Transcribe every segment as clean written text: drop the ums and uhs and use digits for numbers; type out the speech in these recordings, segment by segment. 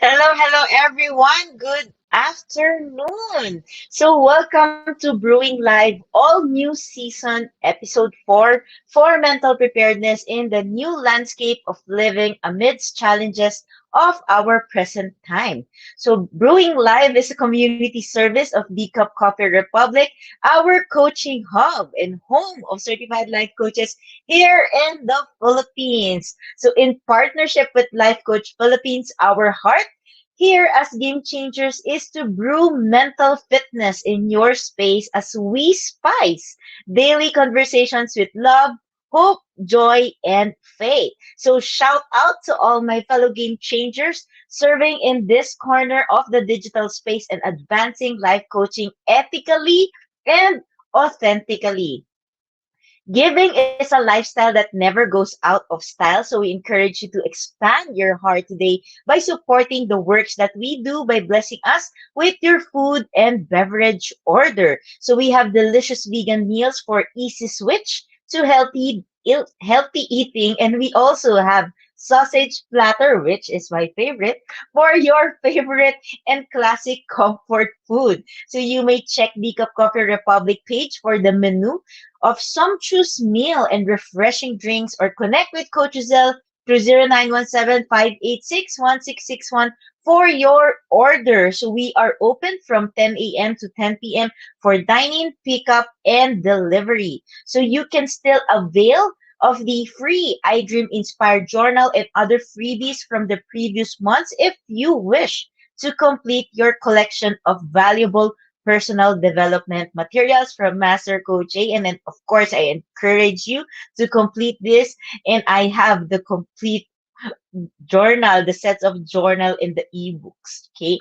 Hello, everyone. Good afternoon. So, welcome to Brewing Live, all new season, episode 4 for mental preparedness in the new landscape of living amidst challenges of our present time. So, Brewing Live is a community service of the Cup Coffee Republic, our coaching hub and home of certified life coaches here in the Philippines. So, in partnership with Life Coach Philippines, our heart here as game changers is to brew mental fitness in your space as we spice daily conversations with love, hope, joy, and faith. So shout out to all my fellow game changers serving in this corner of the digital space and advancing life coaching ethically and authentically. Giving is a lifestyle that never goes out of style, so we encourage you to expand your heart today by supporting the works that we do by blessing us with your food and beverage order. So we have delicious vegan meals for easy switch to healthy eating, and we also have sausage platter, which is my favorite, for your favorite and classic comfort food. So you may check the Cup Coffee Republic page for the menu of sumptuous meal and refreshing drinks, or connect with Coach Rezzhel through 0917-586-1661 for your order. So we are open from 10 a.m. to 10 p.m. for dining, pickup, and delivery. So you can still avail of the free I Dream Inspired Journal and other freebies from the previous months if you wish to complete your collection of valuable personal development materials from Master Coach A. And then, of course, I encourage you to complete this. And I have the complete journal, the sets of journal in the ebooks. Okay.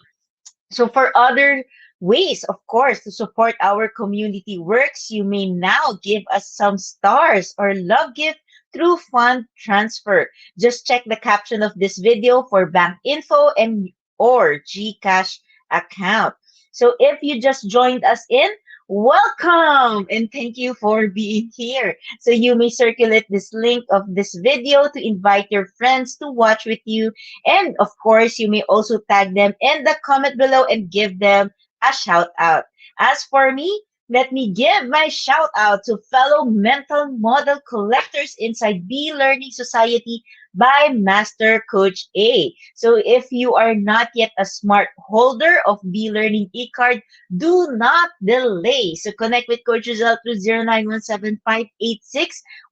So for other ways, of course, to support our community works, you may now give us some stars or love gift through fund transfer. Just check the caption of this video for bank info and or GCash account. So if you just joined us in, welcome and thank you for being here. So you may circulate this link of this video to invite your friends to watch with you. And of course, you may also tag them in the comment below and give them a shout out. As for me, let me give my shout out to fellow mental model collectors inside B Learning Society by Master Coach A. So if you are not yet a smart holder of B Learning e-card, do not delay. So connect with Coach Rezzhel through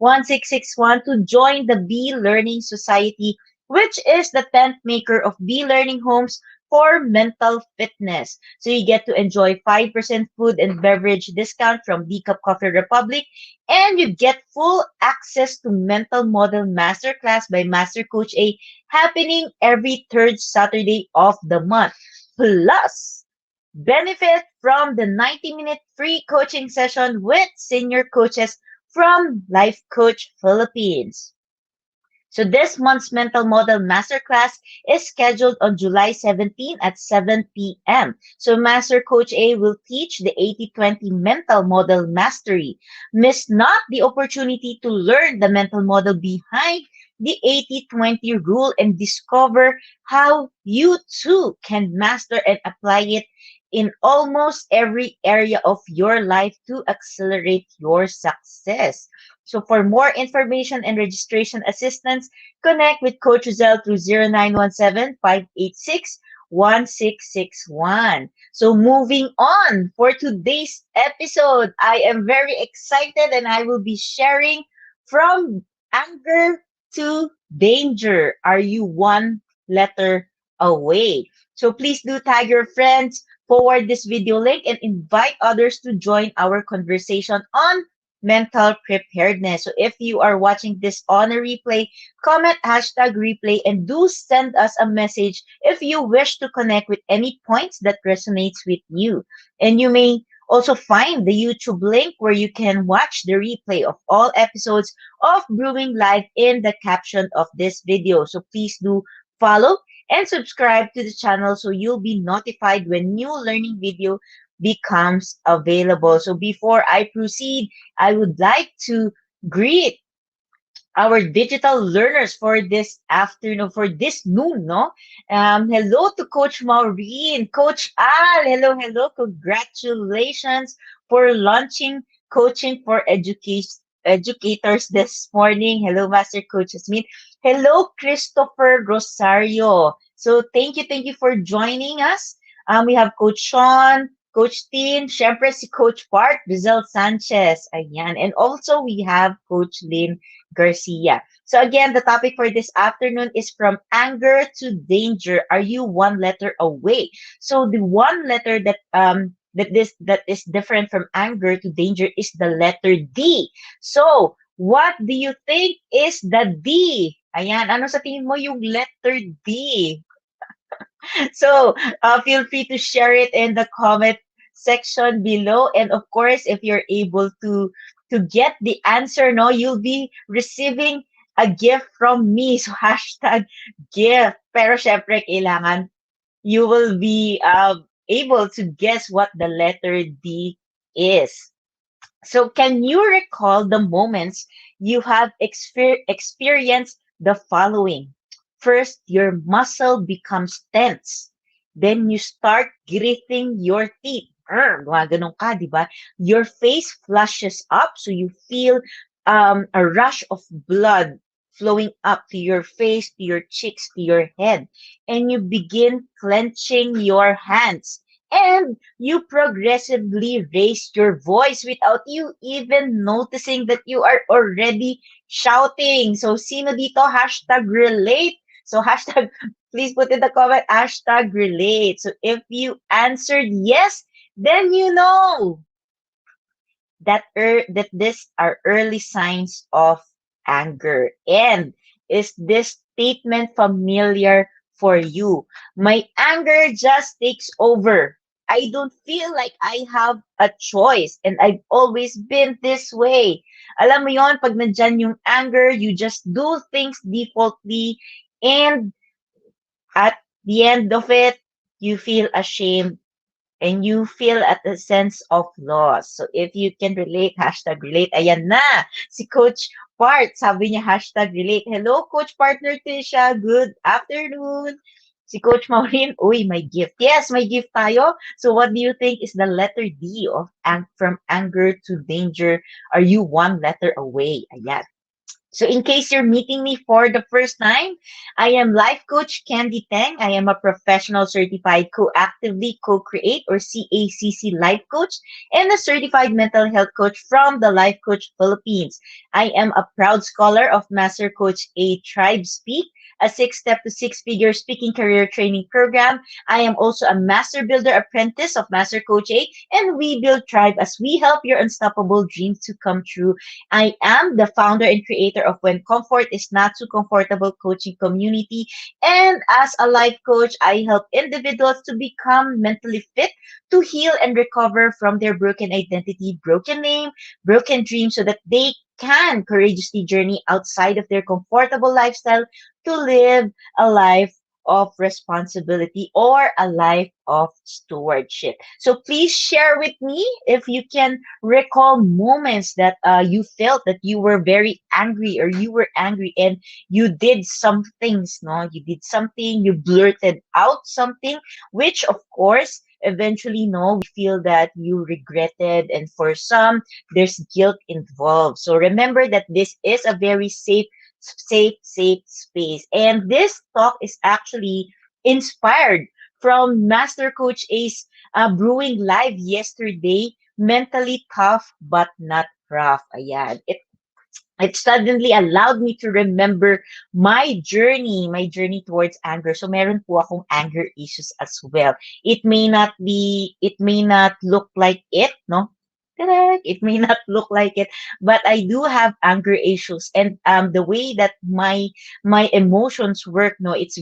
0917-586-1661 to join the B Learning Society, which is the tent maker of B Learning Homes for mental fitness. So you get to enjoy 5% food and beverage discount from D Cup Coffee Republic, and you get full access to Mental Model Masterclass by Master Coach A happening every third Saturday of the month. Plus, benefit from the 90-minute free coaching session with senior coaches from Life Coach Philippines. So this month's Mental Model Masterclass is scheduled on July 17 at 7 p.m. So Master Coach A will teach the 80-20 Mental Model Mastery. Miss not the opportunity to learn the mental model behind the 80-20 rule and discover how you too can master and apply it in almost every area of your life to accelerate your success. So for more information and registration assistance, connect with Coach Rezzhel through 0917-586-1661. So moving on for today's episode, I am very excited and I will be sharing from anger to danger. Are you one letter away? So please do tag your friends, forward this video link, and invite others to join our conversation on mental preparedness. So if you are watching this on a replay, comment hashtag replay and do send us a message if you wish to connect with any points that resonates with you. And you may also find the YouTube link where you can watch the replay of all episodes of Brewing Live in the caption of this video. So please do follow and subscribe to the channel so you'll be notified when new learning video becomes available. So before I proceed, I would like to greet our digital learners for this afternoon, for this noon, no? Hello to Coach Maureen, Coach Al, hello, hello. Congratulations for launching coaching for educators this morning. Hello, Master Coach Smith. Hello, Christopher Rosario. So thank you for joining us. We have Coach Sean, Coach Tin, syempre si Coach Rezzhel Sanchez. Ayan. And also we have Coach Lynn Garcia. So again, the topic for this afternoon is from anger to danger. Are you one letter away? So the one letter that is different from anger to danger is the letter D. So what do you think is the D? Ayan, ano sa tingin mo yung letter D? So feel free to share it in the comment section below. And of course, if you're able to get the answer, no, you'll be receiving a gift from me. So hashtag gift. Pero syempre, kailangan you will be able to guess what the letter D is. So, can you recall the moments you have experienced the following? First, your muscle becomes tense. Then you start gritting your teeth. Gumaganon ka, di ba? Your face flushes up, so you feel a rush of blood flowing up to your face, to your cheeks, to your head. And you begin clenching your hands. And you progressively raise your voice without you even noticing that you are already shouting. So, sino dito? Hashtag relate. So, hashtag, please put in the comment, hashtag relate. So, if you answered yes, then you know that these are early signs of anger. And is this statement familiar for you? My anger just takes over. I don't feel like I have a choice and I've always been this way. Alam mo yon, pag nandyan yung anger, you just do things defaultly and at the end of it, you feel ashamed and you feel at a sense of loss. So if you can relate, hashtag relate. Ayan na, si Coach Part, sabi niya hashtag relate. Hello, Coach Partner Tisha. Good afternoon. Si Coach Maureen, uy, may gift. Yes, may gift tayo. So what do you think is the letter D of from anger to danger? Are you one letter away? Ayan. So in case you're meeting me for the first time, I am life coach Candee Teng. I am a professional certified co-actively co-create or CACC life coach and a certified mental health coach from the Life Coach Philippines. I am a proud scholar of Master Coach A Tribe Speak, a six-step to six-figure speaking career training program. I am also a master builder apprentice of Master Coach A, and we build tribe as we help your unstoppable dreams to come true. I am the founder and creator of When Comfort is Not Too Comfortable coaching community. And as a life coach, I help individuals to become mentally fit to heal and recover from their broken identity, broken name, broken dreams so that they can courageously journey outside of their comfortable lifestyle to live a life of responsibility or a life of stewardship. So please share with me if you can recall moments that you felt that you were very angry or you were angry and you did some things, no? You did something, you blurted out something, which of course, eventually, no, we feel that you regretted. And for some, there's guilt involved. So remember that this is a very safe space. And this talk is actually inspired from Master Coach A's Brewing Live yesterday, mentally tough but not rough. Ayan. It suddenly allowed me to remember my journey towards anger. So meron po akong anger issues as well. It may not look like it, no? Correct. It may not look like it, but I do have anger issues, and the way that my emotions work, no, it's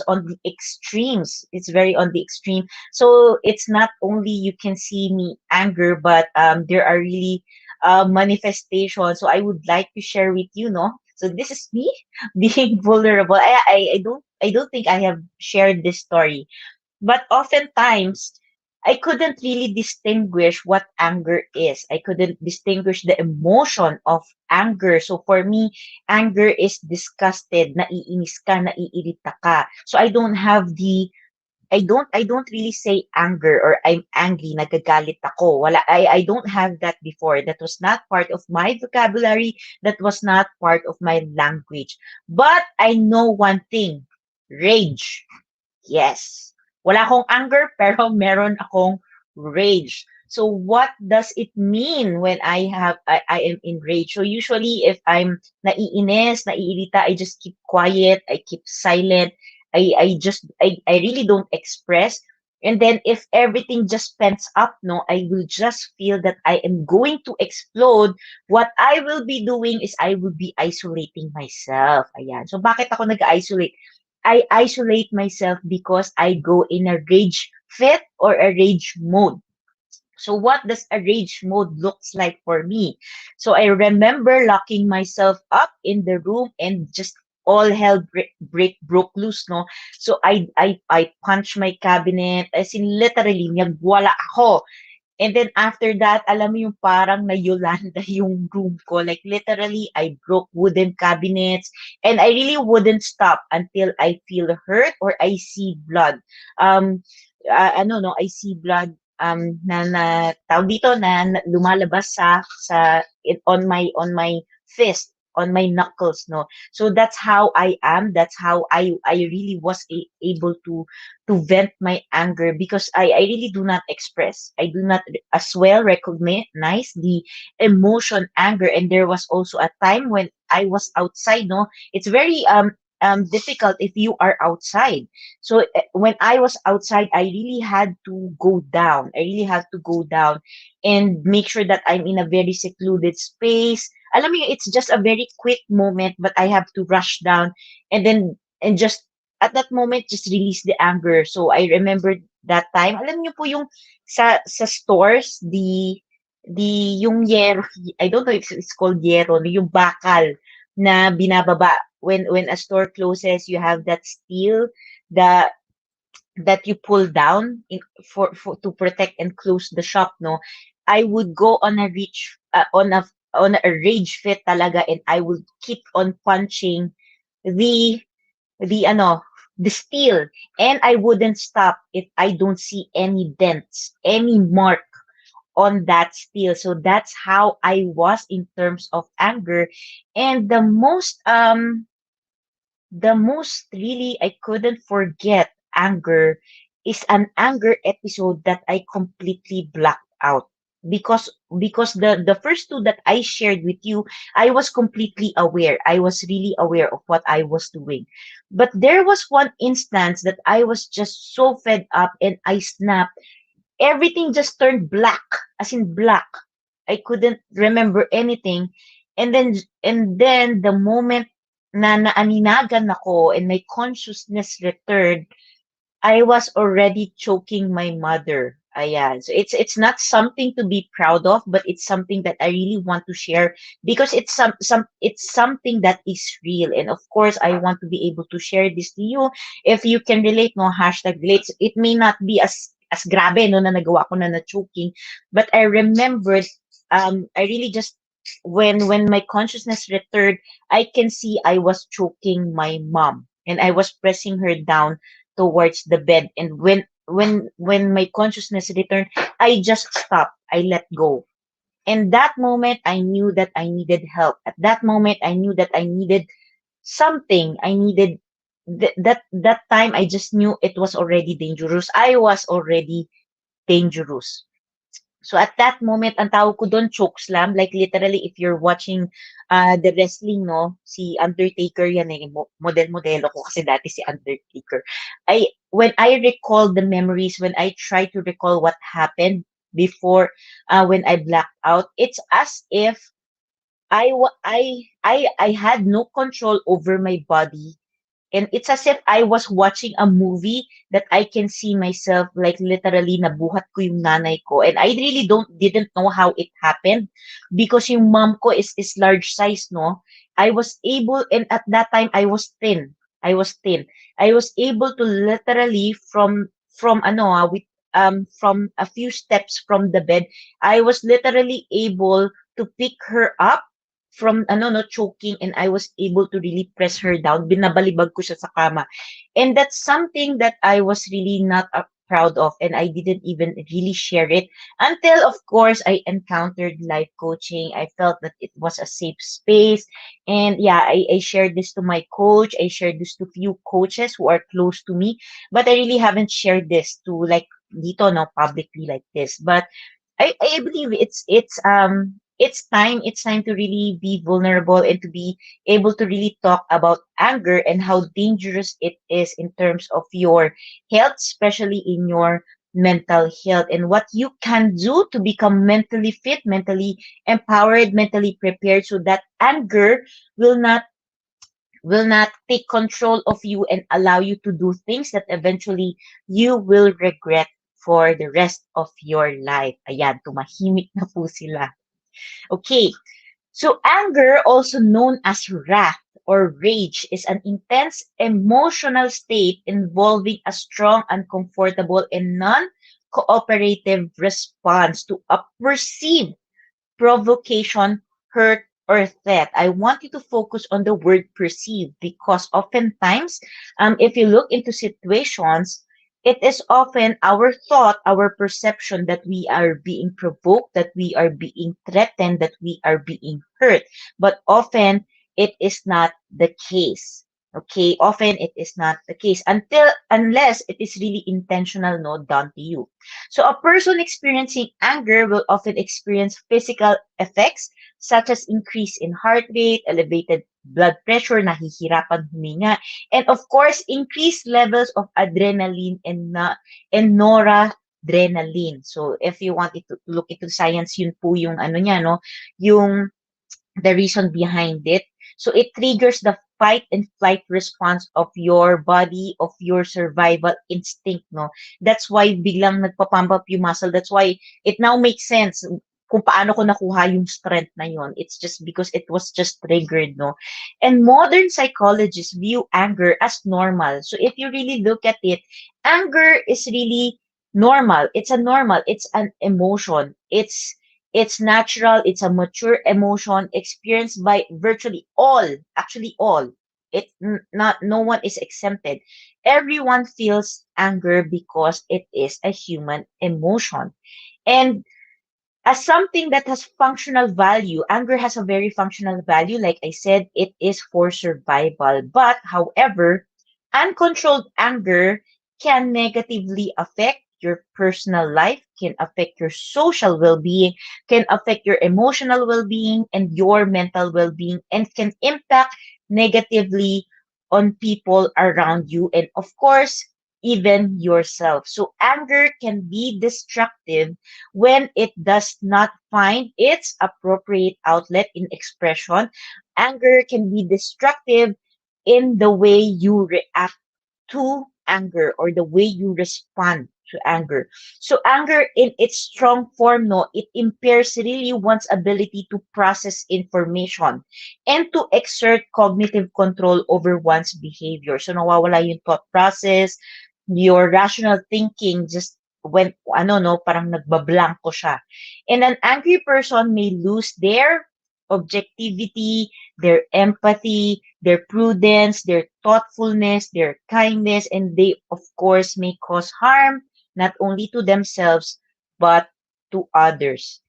on the extremes. It's very on the extreme. So it's not only you can see me anger, but there are really manifestations. So I would like to share with you, no. So this is me being vulnerable. I don't think I have shared this story, but oftentimes I couldn't really distinguish what anger is. I couldn't distinguish the emotion of anger. So for me, anger is disgusted, naiinis ka, naiirita ka. So I don't really say anger or I'm angry, nagagalit ako. I don't have that before. That was not part of my vocabulary. That was not part of my language. But I know one thing, rage. Yes. Wala akong anger, pero meron akong rage. So what does it mean when I am in rage? So usually if I'm naiinis, naiirita, I just keep quiet, I keep silent. I really don't express. And then if everything just pents up, no, I will just feel that I am going to explode. What I will be doing is I will be isolating myself. Ayan. So bakit ako nag-isolate? I isolate myself because I go in a rage fit or a rage mode. So what does a rage mode looks like for me? So I remember locking myself up in the room and just all hell broke loose, no? So I punch my cabinet, as in literally, nagwala ako. And then after that, alam mo yung parang na-Yolanda yung room ko. Like literally, I broke wooden cabinets and I really wouldn't stop until I feel hurt or I see blood. Um, no, I see blood na tawag dito na lumalabas on my fist, on my knuckles, no. So that's how I am. That's how I really was able to vent my anger because I really do not express. I do not as well recognize the emotion anger. And there was also a time when I was outside, no. It's very difficult if you are outside. So when I was outside, I really had to go down. I really had to go down and make sure that I'm in a very secluded space. Alam mo, it's just a very quick moment, but I have to rush down and then and just at that moment just release the anger. So I remember that time. Alam niyo po yung sa stores, yung yero, I don't know if it's called yero, yung bakal na binababa when a store closes, you have that steel that that you pull down for to protect and close the shop, no. I would go on a reach on a rage fit talaga, and I would keep on punching the the steel, and I wouldn't stop if I don't see any dents, any mark on that steel. So that's how I was in terms of anger. And the most really I couldn't forget anger is an anger episode that I completely blacked out. Because the first two that I shared with you, I was completely aware. I was really aware of what I was doing. But there was one instance that I was just so fed up and I snapped. Everything just turned black, as in black. I couldn't remember anything. And then the moment na naaninagan ako and my consciousness returned, I was already choking my mother. Ayan. So it's not something to be proud of, but it's something that I really want to share because it's something that is real. And of course, I want to be able to share this to you. If you can relate, no, hashtag relates. It may not be as grabe, no, na nagawa ko na choking, but I remembered, I really just, when my consciousness returned, I can see I was choking my mom and I was pressing her down towards the bed. And when my consciousness returned, I just stopped. I let go. And that moment, I knew that I needed help. At that moment, I knew that I needed something. I needed that time. I just knew it was already dangerous. I was already dangerous. So at that moment, ang tawag ko doon, choke slam. Like literally, if you're watching the wrestling, no, si Undertaker yan eh, model-modelo ko kasi dati si Undertaker. When I recall the memories, when I try to recall what happened before, when I blacked out, it's as if I had no control over my body. And it's as if I was watching a movie that I can see myself, like literally nabuhat ko yung nanay ko. And I really didn't know how it happened because yung mom ko is large size, no? I was able, and at that time I was thin. I was thin. I was able to literally from with from a few steps from the bed. I was literally able to pick her up from ano no choking, and I was able to really press her down. Binabalibag ko siya sa kama. And that's something that I was really not proud of, and I didn't even really share it until, of course, I encountered life coaching. I felt that it was a safe space. And yeah, I shared this to my coach. I shared this to few coaches who are close to me, but I really haven't shared this to like dito no publicly like this. But I believe it's time to really be vulnerable and to be able to really talk about anger and how dangerous it is in terms of your health, especially in your mental health, and what you can do to become mentally fit, mentally empowered, mentally prepared, so that anger will not will not take control of you and allow you to do things that eventually you will regret for the rest of your life. Ayan, tumahimik na po sila. Okay, so anger, also known as wrath or rage, is an intense emotional state involving a strong, uncomfortable, and non-cooperative response to a perceived provocation, hurt, or threat. I want you to focus on the word perceive, because oftentimes, if you look into situations, it is often our thought, our perception that we are being provoked, that we are being threatened, that we are being hurt. But often it is not the case. Okay, often it is not the case unless it is really intentional, no, done to you. So a person experiencing anger will often experience physical effects such as increase in heart rate, elevated blood pressure, nahihirapan huminga, and of course, increased levels of adrenaline and noradrenaline. So if you want it to look into science, yun po yung ano niya, no? Yung the reason behind it. So it triggers the fight and flight response of your body, of your survival instinct, no? That's why biglang nagpapump up yung muscle. That's why it now makes sense kung paano ko nakuha yung strength na yon. It's just because it was just triggered, no? And modern psychologists view anger as normal. So if you really look at it, anger is really normal. It's an emotion. It's natural, it's a mature emotion experienced by virtually all, actually all. Not no one is exempted. Everyone feels anger because it is a human emotion. And as something that has functional value, anger has a very functional value. Like I said, it is for survival. But however, uncontrolled anger can negatively affect your personal life, can affect your social well-being, can affect your emotional well-being and your mental well-being, and can impact negatively on people around you, and of course, even yourself. So anger can be destructive when it does not find its appropriate outlet in expression. Anger can be destructive in the way you react to anger, or the way you respond to anger. So anger in its strong form, no, it impairs really one's ability to process information and to exert cognitive control over one's behavior. So nawawala yung thought process, your rational thinking just when ano no, parang nagbablanko siya. And an angry person may lose their objectivity, their empathy, their prudence, their thoughtfulness, their kindness, and they, of course, may cause harm not only to themselves but to others.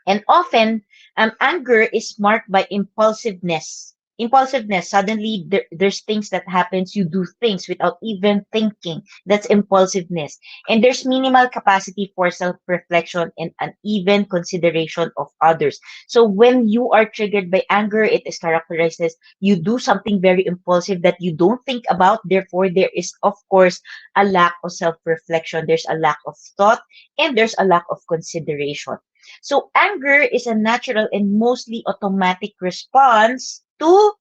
And often, anger is marked by impulsiveness. Impulsiveness, suddenly there's things that happens, you do things without even thinking. That's impulsiveness. And there's minimal capacity for self-reflection and uneven consideration of others. So when you are triggered by anger, it is characterized as you do something very impulsive that you don't think about. Therefore, there is, of course, a lack of self-reflection. There's a lack of thought, and there's a lack of consideration. So anger is a natural and mostly automatic response to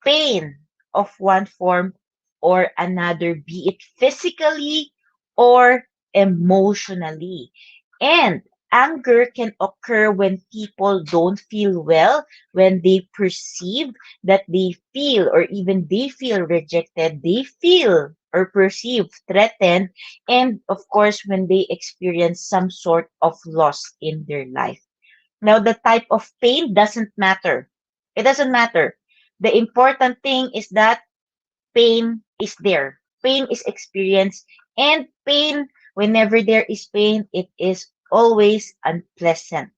pain of one form or another, be it physically or emotionally. And Anger can occur when people don't feel well, when they perceive that they feel or even they feel rejected, they feel or perceive threatened, and of course, when they experience some sort of loss in their life. Now, the type of pain doesn't matter. It doesn't matter. The important thing is that pain is there. Pain is experienced, and pain, whenever there is pain, it is always unpleasant.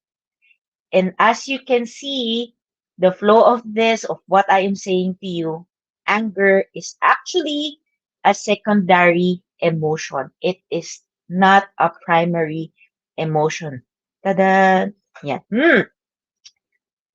And as you can see, the flow of this, of what I am saying to you, anger is actually a secondary emotion. It is not a primary emotion. Tada! Yeah.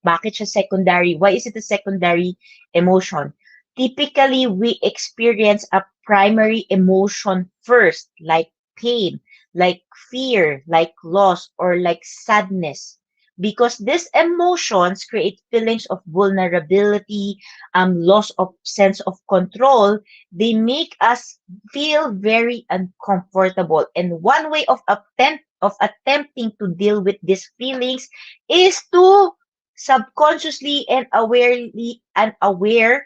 Bakit siya secondary? Why is it a secondary emotion? Typically, we experience a primary emotion first, like pain, like fear, like loss, or like sadness. Because these emotions create feelings of vulnerability, loss of sense of control. They make us feel very uncomfortable. And one way of attempting to deal with these feelings is to subconsciously and awarely unaware,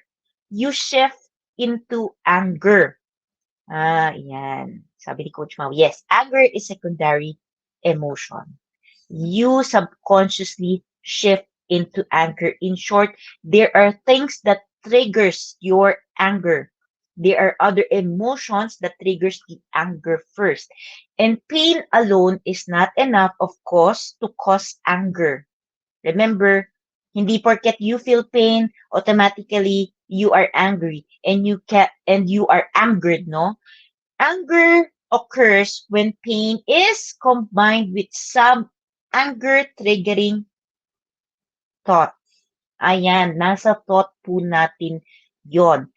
you shift into anger. Yan. Sabi ni Coach Mau, yes, anger is secondary emotion. You subconsciously shift into anger. In short, there are things that triggers your anger. There are other emotions that triggers the anger first. And pain alone is not enough, of course, to cause anger. Remember, hindi porket you feel pain, automatically you are angry and you are angered, no? Anger occurs when pain is combined with some anger triggering thought. Ayan, nasa thought po natin yon.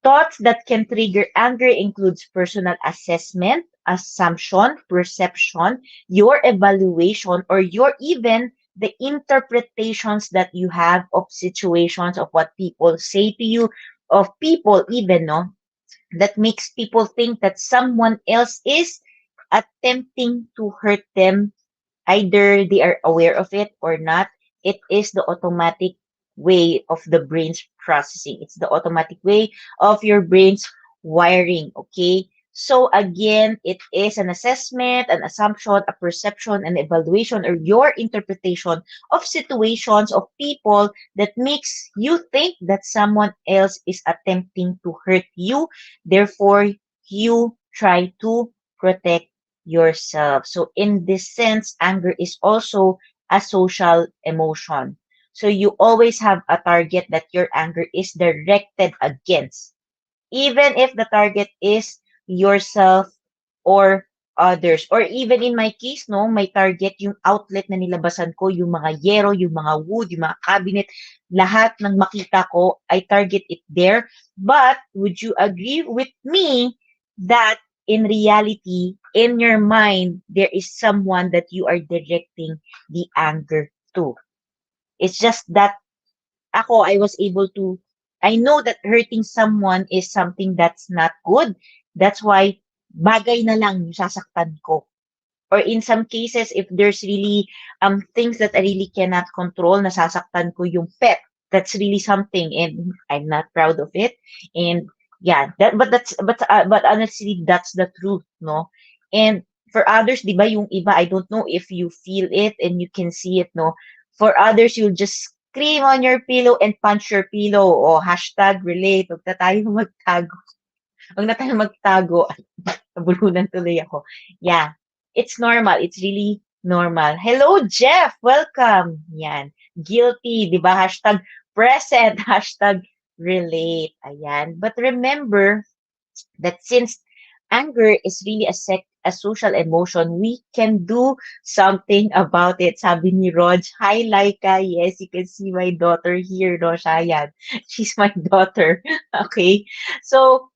Thoughts that can trigger anger includes personal assessment, assumption, perception, your evaluation, or your even the interpretations that you have of situations, of what people say to you, of people even, no, that makes people think that someone else is attempting to hurt them. Either they are aware of it or not. It is the automatic way of the brain's processing. It's the automatic way of your brain's wiring. Okay. So again, it is an assessment, an assumption, a perception, an evaluation, or your interpretation of situations of people that makes you think that someone else is attempting to hurt you. Therefore, you try to protect yourself. So in this sense, anger is also a social emotion. So you always have a target that your anger is directed against, even if the target is yourself or others. Or even in my case, no, my target, yung outlet na nilabasan ko, yung mga yero, yung mga wood, yung mga cabinet, lahat ng makita ko, I target it there. But would you agree with me that in reality, in your mind, there is someone that you are directing the anger to? It's just that I was able to, I know that hurting someone is something that's not good. That's why, bagay na lang yung sasaktan ko. Or in some cases, if there's really things that I really cannot control, nasasaktan ko yung pet. That's really something, and I'm not proud of it. And yeah, but honestly, that's the truth, no? And for others, di ba, yung iba, I don't know if you feel it and you can see it, no? For others, you'll just scream on your pillow and punch your pillow, o hashtag relate, huwag na tayo magtago. Huwag na tayo magtago. Nabulunan tuloy ako. Yeah, it's normal. It's really normal. Hello, Jeff. Welcome. Yan. Guilty, di ba? Hashtag present. Hashtag relate. Ayan. But remember that since anger is really a social emotion, we can do something about it. Sabi ni Rog, hi, Laika. Yes, you can see my daughter here, no, Shayan. She's my daughter. Okay. So,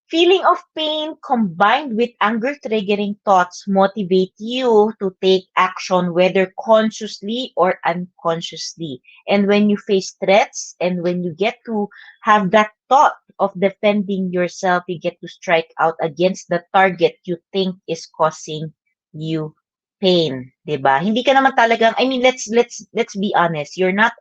feeling of pain combined with anger triggering thoughts motivate you to take action, whether consciously or unconsciously. And when you face threats and when you get to have that thought of defending yourself, you get to strike out against the target you think is causing you pain, 'di ba? Hindi ka naman talagang, I mean, let's be honest. You're not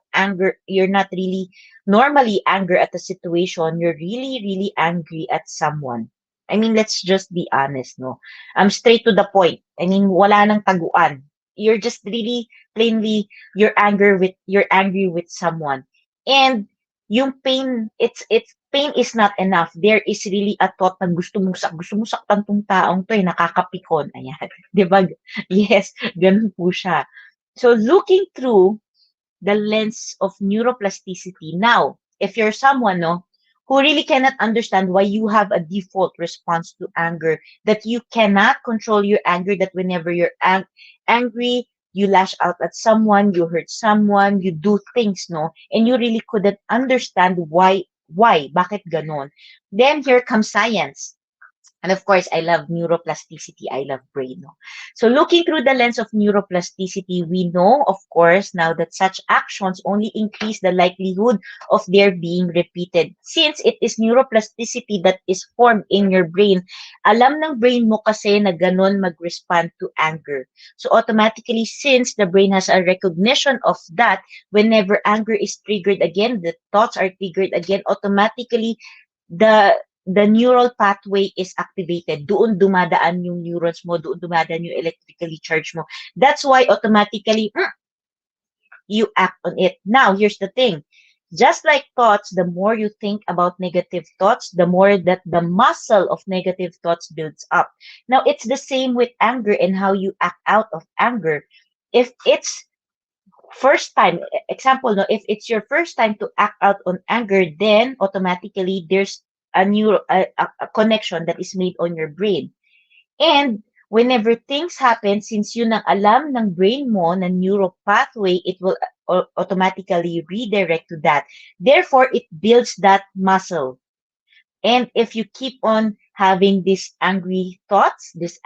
really normally anger at a situation. You're really angry at someone. I mean, let's just be honest, no? I'm straight to the point. I mean, wala nang taguan. You're just really plainly you're angry with someone. And yung pain, it's pain is not enough. There is really a thought na gusto mong saktan tong taong to, nakakapikon. Ayan. 'Di ba? Yes, ganun po siya. So looking through the lens of neuroplasticity. Now, if you're someone, no, who really cannot understand why you have a default response to anger, that you cannot control your anger, that whenever you're angry, you lash out at someone, you hurt someone, you do things, no, and you really couldn't understand bakit ganon. Then here comes science. And of course, I love neuroplasticity. I love brain. No? So looking through the lens of neuroplasticity, we know, of course, now that such actions only increase the likelihood of their being repeated. Since it is neuroplasticity that is formed in your brain, alam ng brain mo kasi na ganon mag-respond to anger. So automatically, since the brain has a recognition of that, whenever anger is triggered again, the thoughts are triggered again, automatically, the the neural pathway is activated. Doon dumadaan yung neurons mo, doon dumadaan yung electrically charge mo. That's why automatically, you act on it. Now, here's the thing. Just like thoughts, the more you think about negative thoughts, the more that the muscle of negative thoughts builds up. Now, it's the same with anger and how you act out of anger. If it's first time, example, no, if it's your first time to act out on anger, then automatically there's a connection that is made on your brain. And whenever things happen, since yun ang alam ng brain mo na neural pathway, it will automatically redirect to that. Therefore, it builds that muscle. And if you keep on having these angry thoughts, this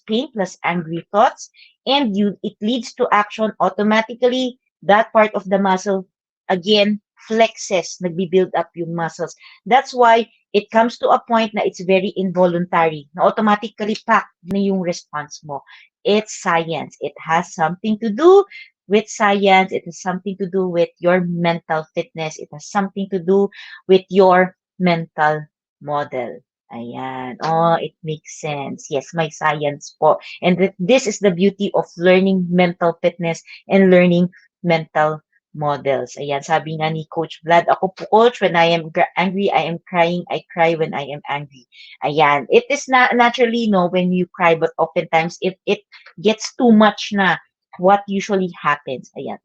pain plus angry thoughts, and it leads to action, automatically that part of the muscle again flexes, nagbi-build up yung muscles. That's why it comes to a point na it's very involuntary, na automatically pack na yung response mo. It's science. It has something to do with science. It has something to do with your mental fitness. It has something to do with your mental model. Ayan. Oh, it makes sense. Yes, may science po. And this is the beauty of learning mental fitness and learning mental models. Ayan, sabi nga ni Coach Vlad, ako po, Coach, when I am angry, I am crying. I cry when I am angry. Ayan. It is not naturally, no, when you cry, but oftentimes if it gets too much na, what usually happens? Ayan.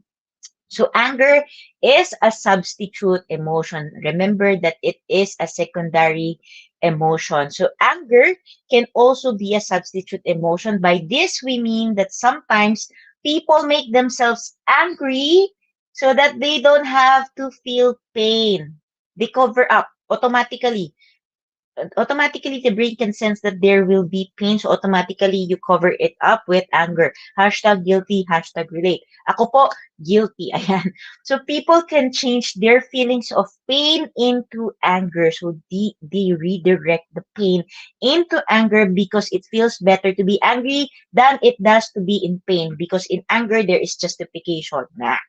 So anger is a substitute emotion. Remember that it is a secondary emotion. So anger can also be a substitute emotion. By this, we mean that sometimes people make themselves angry so that they don't have to feel pain. They cover up automatically. Automatically the brain can sense that there will be pain, so automatically you cover it up with anger. Hashtag guilty, hashtag relate. Ako po, guilty. Ayan. So people can change their feelings of pain into anger. So they redirect the pain into anger because it feels better to be angry than it does to be in pain. Because in anger, there is justification. Nah.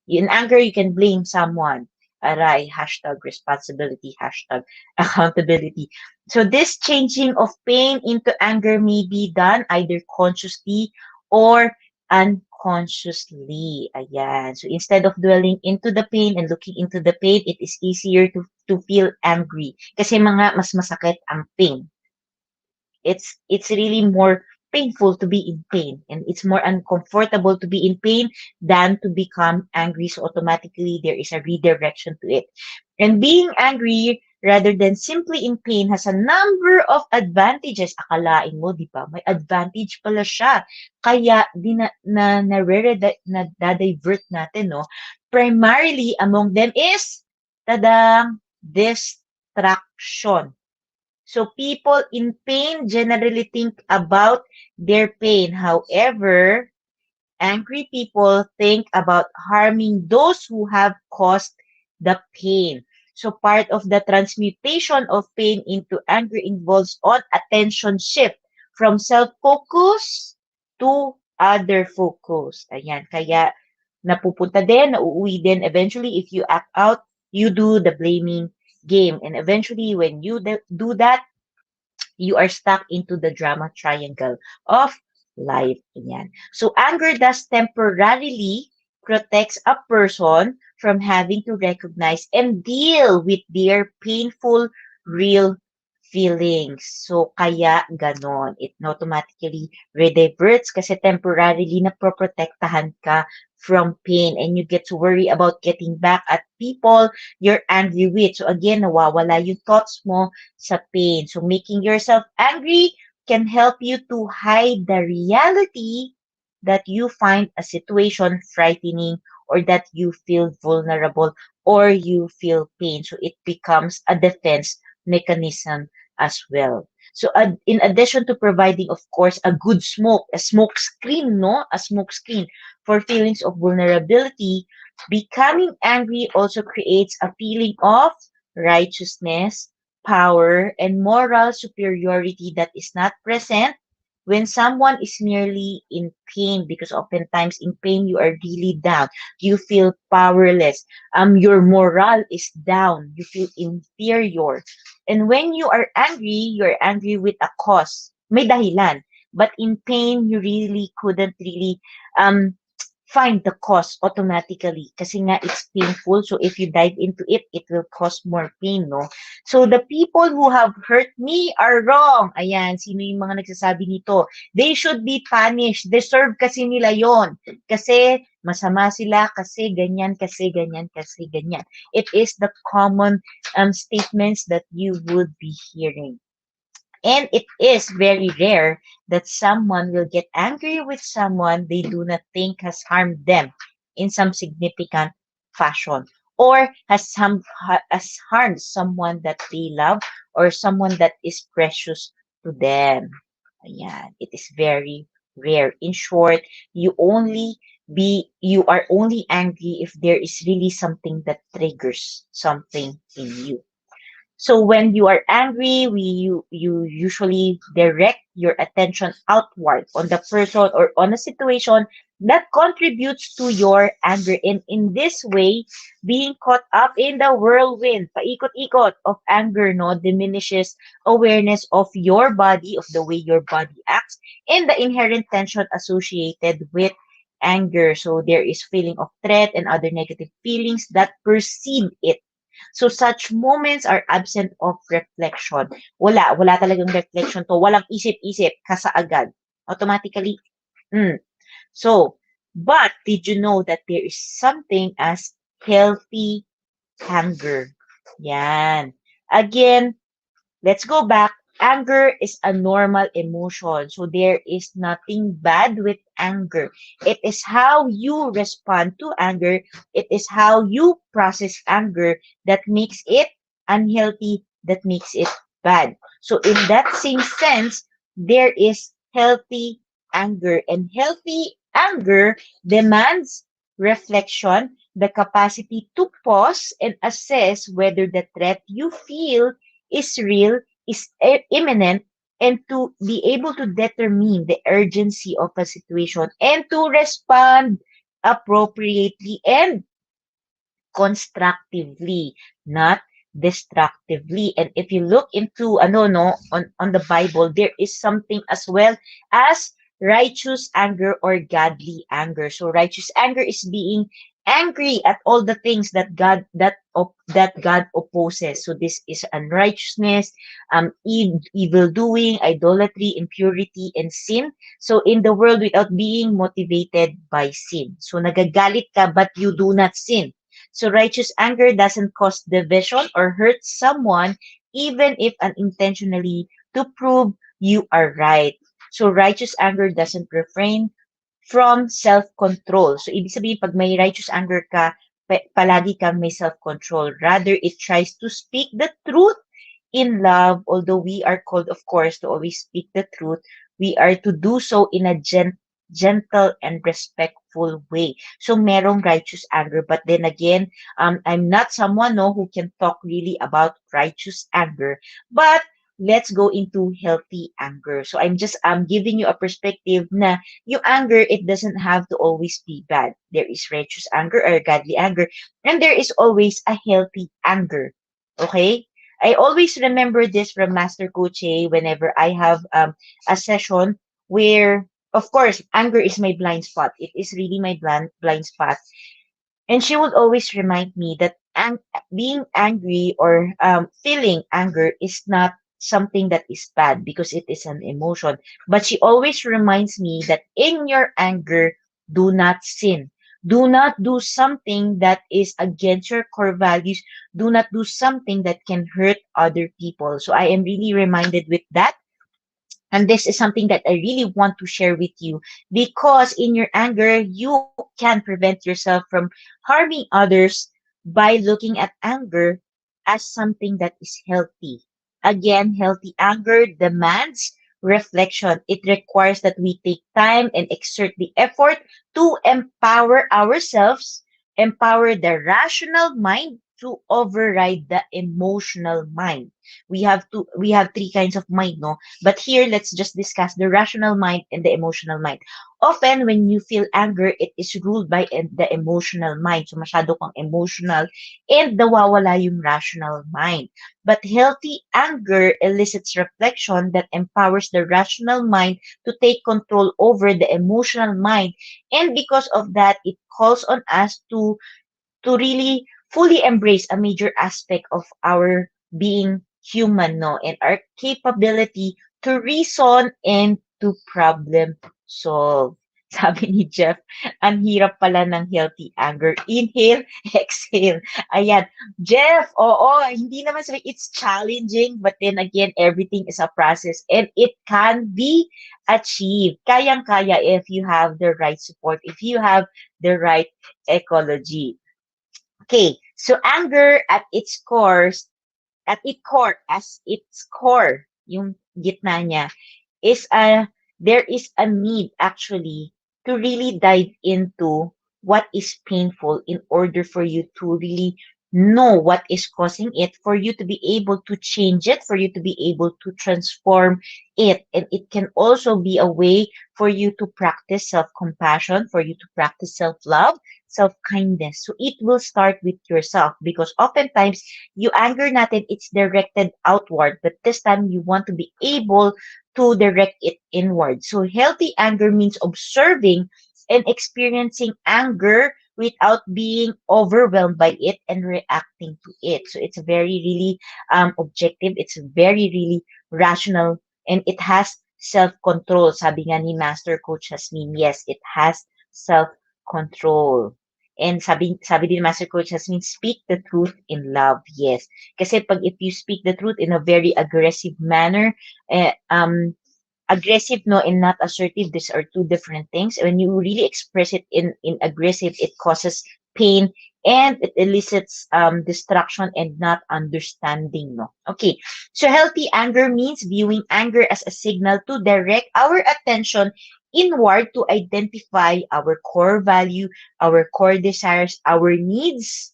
In anger, you can blame someone. Aray, hashtag responsibility, hashtag accountability. So this changing of pain into anger may be done either consciously or unconsciously. Ayan. So instead of dwelling into the pain and looking into the pain, it is easier to feel angry. Kasi mas masakit ang pain. It's really more painful to be in pain, and it's more uncomfortable to be in pain than to become angry. So automatically there is a redirection to it. And being angry rather than simply in pain has a number of advantages. Akalain mo, di ba? May advantage pala siya. Kaya na-divert natin, no? Primarily among them is tadang distraction. So people in pain generally think about their pain. However, angry people think about harming those who have caused the pain. So part of the transmutation of pain into anger involves on attention shift from self-focus to other focus. Ayan, kaya napupunta din, nauuwi din. Eventually, if you act out, you do the blaming game. And eventually, when you do that, you are stuck into the drama triangle of life. Ganyan. So anger does temporarily protects a person from having to recognize and deal with their painful, real feelings. So kaya ganon. It automatically rediverts kasi temporarily napoprotektahan ka from pain and you get to worry about getting back at people you're angry with. So again, nawawala yung thoughts mo sa pain. So making yourself angry can help you to hide the reality that you find a situation frightening or that you feel vulnerable or you feel pain. So it becomes a defense mechanism as well. So in addition to providing, of course, a good a smoke screen, no? A smoke screen for feelings of vulnerability, becoming angry also creates a feeling of righteousness, power, and moral superiority that is not present when someone is merely in pain, because oftentimes in pain you are really down, you feel powerless, your morale is down, you feel inferior, and when you are angry with a cause, may dahilan, but in pain you really couldn't really um find the cause automatically kasi nga it's painful. So if you dive into it, it will cause more pain, no? So the people who have hurt me are wrong. Ayan, sino yung mga nagsasabi nito? They should be punished. Deserve kasi nila yon. Kasi masama sila, kasi ganyan, kasi ganyan, kasi ganyan. It is the common statements that you would be hearing. And it is very rare that someone will get angry with someone they do not think has harmed them in some significant fashion or has harmed someone that they love or someone that is precious to them. Ayan, it is very rare. In short, you are only angry if there is really something that triggers something in you. So when you are angry, you usually direct your attention outward on the person or on a situation that contributes to your anger. And in this way, being caught up in the whirlwind, paikot-ikot of anger, no, diminishes awareness of your body, of the way your body acts, and the inherent tension associated with anger. So there is feeling of threat and other negative feelings that precede it. So such moments are absent of reflection. Wala talagang reflection to. Walang isip-isip, kasaagad. Automatically. Mm. So, but did you know that there is something as healthy anger? Yan. Again, let's go back. Anger is a normal emotion. So there is nothing bad with anger. It is how you respond to anger. It is how you process anger that makes it unhealthy, that makes it bad. So in that same sense, there is healthy anger. And healthy anger demands reflection, the capacity to pause and assess whether the threat you feel is real, is imminent, and to be able to determine the urgency of a situation and to respond appropriately and constructively, not destructively. And if you look into on the Bible, there is something as well as righteous anger or godly anger. So righteous anger is being angry at all the things that God opposes. So this is unrighteousness, evil doing, idolatry, impurity, and sin. So in the world without being motivated by sin. So nagagalit ka but you do not sin. So righteous anger doesn't cause division or hurt someone, even if unintentionally, to prove you are right. So righteous anger doesn't refrain from self-control. So ibig sabihin, pag may righteous anger ka, palagi kang may self-control. Rather, it tries to speak the truth in love, although we are called, of course, to always speak the truth. We are to do so in a gentle and respectful way. So merong righteous anger. But then again, I'm not someone who can talk really about righteous anger. But let's go into healthy anger. So I'm giving you a perspective na yung anger, it doesn't have to always be bad. There is righteous anger or godly anger, and there is always a healthy anger. Okay? I always remember this from Master Coach A whenever I have a session where, of course, anger is my blind spot. It is really my blind spot. And she would always remind me that being angry or feeling anger is not something that is bad because it is an emotion. But she always reminds me that in your anger, do not sin. Do not do something that is against your core values. Do not do something that can hurt other people. So I am really reminded with that, and this is something that I really want to share with you, because in your anger, you can prevent yourself from harming others by looking at anger as something that is healthy. Again, healthy anger demands reflection. It requires that we take time and exert the effort to empower ourselves, empower the rational mind to override the emotional mind. We have three kinds of mind, no? But here, let's just discuss the rational mind and the emotional mind. Often, when you feel anger, it is ruled by the emotional mind. So, masyado kang emotional and nawawala yung rational mind. But healthy anger elicits reflection that empowers the rational mind to take control over the emotional mind. And because of that, it calls on us to really fully embrace a major aspect of our being human, no? And our capability to reason and to problem solve. Sabi ni Jeff, ang hirap pala ng healthy anger. Inhale, exhale. Ayan. Jeff, oo, hindi naman sabi, it's challenging, but then again, everything is a process and it can be achieved. Kayang-kaya if you have the right support, if you have the right ecology. Okay, so anger at its core, yung gitna niya, is there is a need actually to really dive into what is painful in order for you to really know what is causing it, for you to be able to change it, for you to be able to transform it. And it can also be a way for you to practice self-compassion, for you to practice self-love, self-kindness. So it will start with yourself, because oftentimes you anger natin, it's directed outward, but this time you want to be able to direct it inward. So healthy anger means observing and experiencing anger without being overwhelmed by it and reacting to it. So it's very really objective. It's very really rational, and it has self-control. Sabi nga ni Master Coach Jasmine, yes, it has self-control. And sabi din ni Master Coach Jasmine, speak the truth in love. Yes. Kasi if you speak the truth in a very aggressive manner, aggressive, no, and not assertive, these are two different things. When you really express it in aggressive, it causes pain and it elicits destruction and not understanding, no. Okay, so healthy anger means viewing anger as a signal to direct our attention inward, to identify our core value, our core desires, our needs,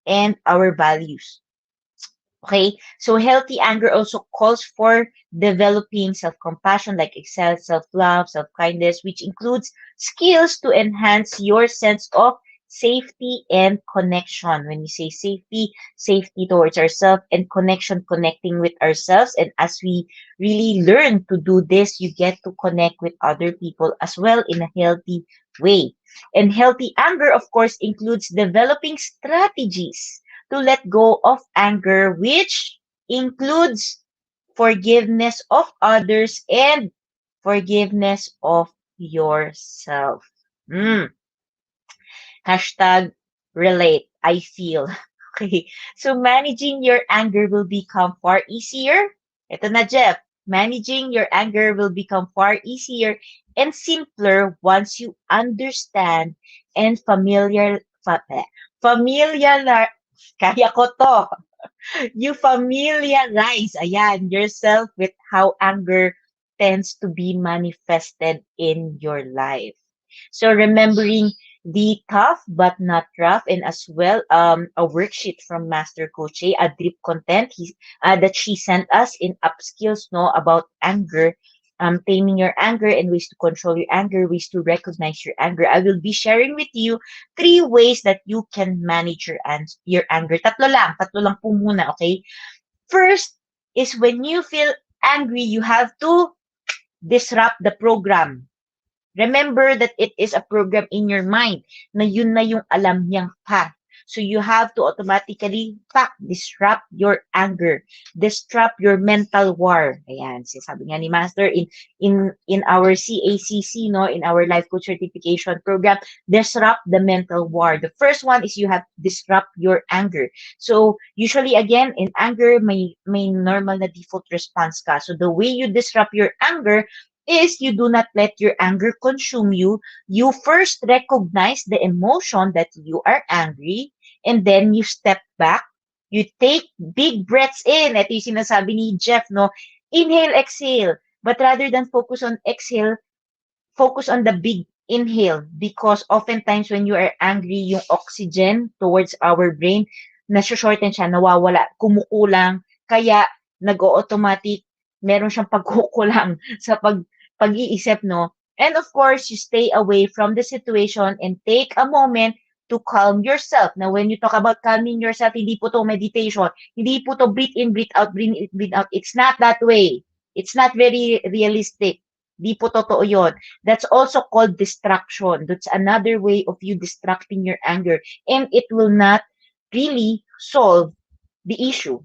and our values. Okay, so healthy anger also calls for developing self-compassion, like excel, self-love, self-kindness, which includes skills to enhance your sense of safety and connection. When we say safety, safety towards ourselves, and connection, connecting with ourselves. And as we really learn to do this, you get to connect with other people as well in a healthy way. And healthy anger, of course, includes developing strategies to let go of anger, which includes forgiveness of others and forgiveness of yourself. Mm. Hashtag relate. I feel. Okay. So managing your anger will become far easier. Ito na, Jeff. Managing your anger will become far easier and simpler once you understand and familiar, kaya ko to. You familiarize, ayan, yourself with how anger tends to be manifested in your life. So remembering the tough but not rough, and as well a worksheet from Master Coach A, a drip content that she sent us in upskills no about anger, taming your anger and ways to control your anger, ways to recognize your anger. I will be sharing with you 3 ways that you can manage your anger. Tatlo lang po muna, okay? First is when you feel angry, you have to disrupt the program. Remember that it is a program in your mind na yun na yung alam niyang path. So you have to automatically disrupt your anger, disrupt your mental war. Ayan, sabi nga ni Master in our CACC, no, in our life coach certification program, disrupt the mental war. The first one is you have to disrupt your anger. So usually again in anger may normal na default response ka. So the way you disrupt your anger is you do not let your anger consume you. You first recognize the emotion that you are angry, and then you step back. You take big breaths in. Ito yung sinasabi ni Jeff, no? Inhale, exhale. But rather than focus on exhale, focus on the big inhale, because oftentimes when you are angry, yung oxygen towards our brain, nasa-shorten siya, nawawala, kumukulang, kaya nag-automatic, meron siyang pagkukulang sa pag-iisip, no? And of course, you stay away from the situation and take a moment to calm yourself. Now, when you talk about calming yourself, hindi po to meditation. Hindi po to breathe in, breathe out, breathe in, breathe out. It's not that way. It's not very realistic. Di po totoo yun. That's also called distraction. That's another way of you distracting your anger. And it will not really solve the issue.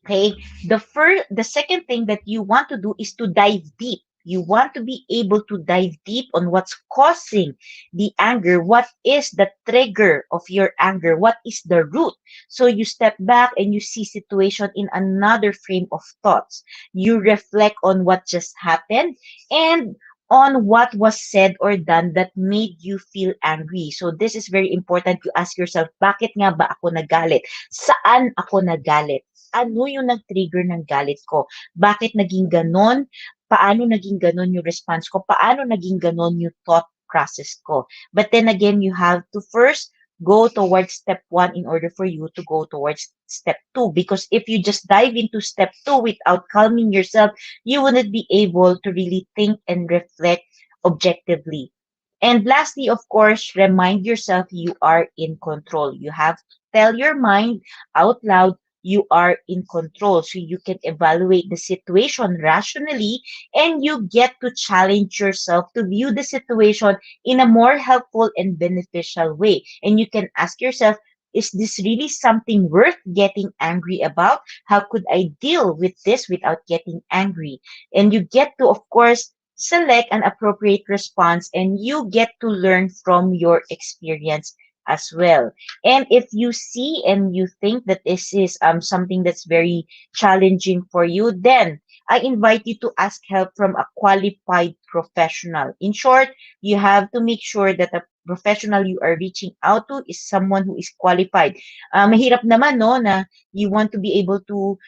Okay? The second thing that you want to do is to dive deep. You want to be able to dive deep on what's causing the anger. What is the trigger of your anger? What is the root? So you step back and you see situation in another frame of thoughts. You reflect on what just happened and on what was said or done that made you feel angry. So this is very important. You ask yourself, bakit nga ba ako nagalit? Saan ako nagalit? Ano yung nag-trigger ng galit ko? Bakit naging ganon? Paano naging ganon yung response ko? Paano naging ganon yung thought process ko? But then again, you have to first go towards step 1 in order for you to go towards step 2. Because if you just dive into step 2 without calming yourself, you wouldn't be able to really think and reflect objectively. And lastly, of course, remind yourself you are in control. You have to tell your mind out loud you are in control. So you can evaluate the situation rationally and you get to challenge yourself to view the situation in a more helpful and beneficial way. And you can ask yourself, is this really something worth getting angry about? How could I deal with this without getting angry? And you get to, of course, select an appropriate response and you get to learn from your experience as well. And if you see and you think that this is something that's very challenging for you, then I invite you to ask help from a qualified professional. In short, you have to make sure that the professional you are reaching out to is someone who is qualified. Mahirap naman no na you want to be able to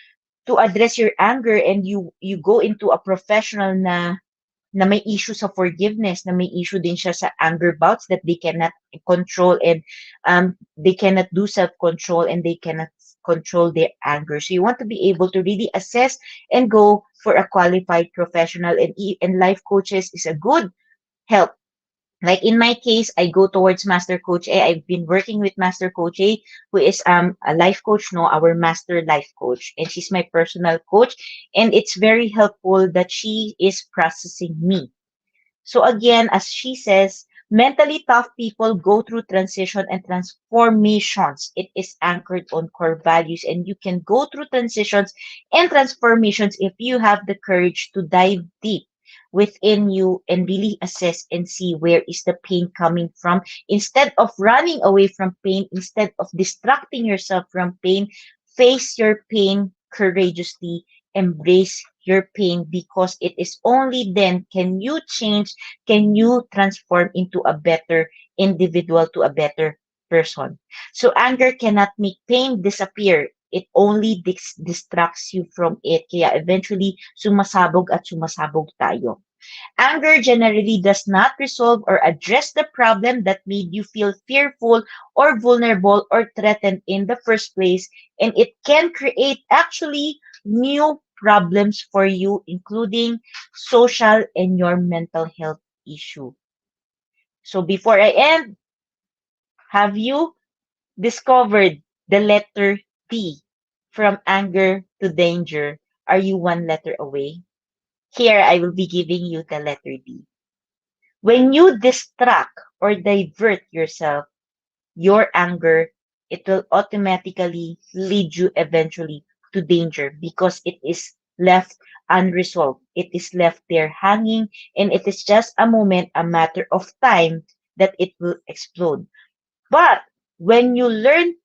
address your anger and you go into a professional na may issue sa forgiveness, na may issue din siya sa anger bouts that they cannot control and they cannot do self-control and they cannot control their anger. So you want to be able to really assess and go for a qualified professional, and life coaches is a good help. Like in my case, I go towards Master Coach A. I've been working with Master Coach A, who is a life coach, no, our master life coach. And she's my personal coach. And it's very helpful that she is processing me. So again, as she says, mentally tough people go through transition and transformations. It is anchored on core values, and you can go through transitions and transformations if you have the courage to dive deep within you and really assess and see where is the pain coming from. Instead of running away from pain, instead of distracting yourself from pain, face your pain courageously, embrace your pain, because it is only then can you change, can you transform into a better individual, to a better person. So anger cannot make pain disappear. It only distracts you from it. Kaya eventually, sumasabog at sumasabog tayo. Anger generally does not resolve or address the problem that made you feel fearful or vulnerable or threatened in the first place, and it can create actually new problems for you, including social and your mental health issue. So before I end, have you discovered the letter D from anger to danger? Are you one letter away? Here, I will be giving you the letter D. When you distract or divert yourself, your anger, it will automatically lead you eventually to danger because it is left unresolved. It is left there hanging, and it is just a moment, a matter of time that it will explode. But when you learn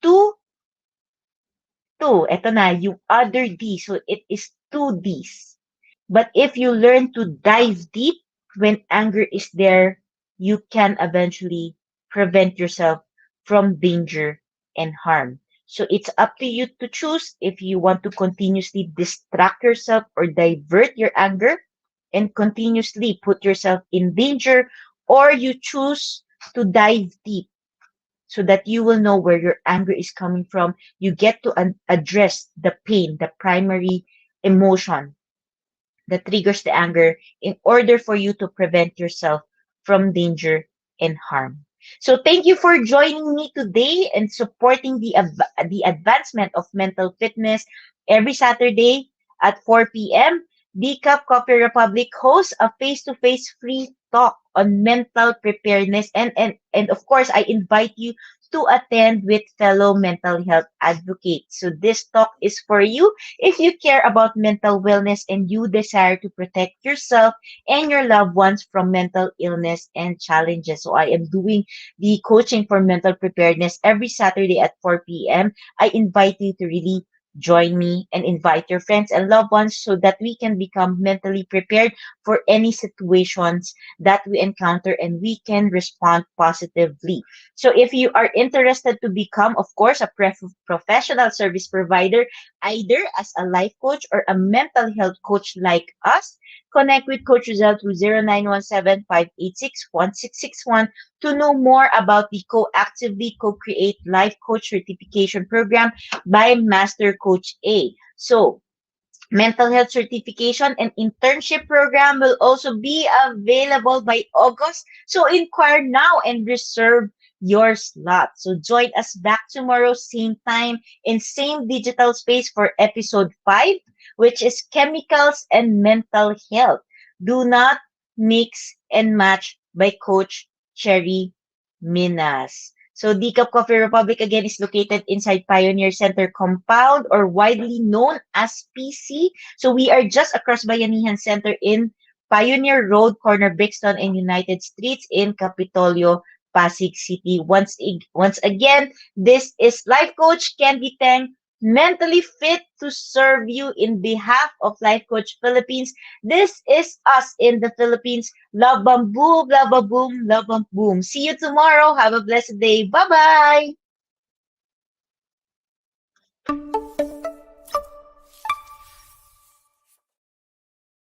eto na, yung other D, so it is two Ds. But if you learn to dive deep when anger is there, you can eventually prevent yourself from danger and harm. So it's up to you to choose if you want to continuously distract yourself or divert your anger and continuously put yourself in danger, or you choose to dive deep so that you will know where your anger is coming from. You get to address the pain, the primary emotion that triggers the anger in order for you to prevent yourself from danger and harm. So thank you for joining me today and supporting the advancement of mental fitness every Saturday at 4 p.m. Cup Coffee Republic hosts a face-to-face free talk on mental preparedness, and of course I invite you to attend with fellow mental health advocates. So this talk is for you if you care about mental wellness and you desire to protect yourself and your loved ones from mental illness and challenges. So I am doing the coaching for mental preparedness every Saturday at 4 p.m. I invite you to really join me and invite your friends and loved ones so that we can become mentally prepared for any situations that we encounter and we can respond positively. So if you are interested to become, of course, a professional service provider, either as a life coach or a mental health coach like us, connect with Coach Rezzhel through 0917-586-1661 to know more about the Co-Actively Co-Create Life Coach Certification Program by Master Coach A. So, mental health certification and internship program will also be available by August. So inquire now and reserve your slot. So join us back tomorrow, same time and same digital space for episode 5, which is chemicals and mental health. Do not mix and match by Coach Cherry Minas. So Decaf Coffee Republic again is located inside Pioneer Center compound or widely known as PC. So we are just across Bayanihan Center in Pioneer Road, corner Brixton and United Streets in Capitolio, Pasig City. Once again, this is Life Coach Candee Teng, mentally fit to serve you in behalf of Life Coach Philippines. This is us in the Philippines. Love bamboo, love a boom, love a boom. See you tomorrow. Have a blessed day. Bye-bye.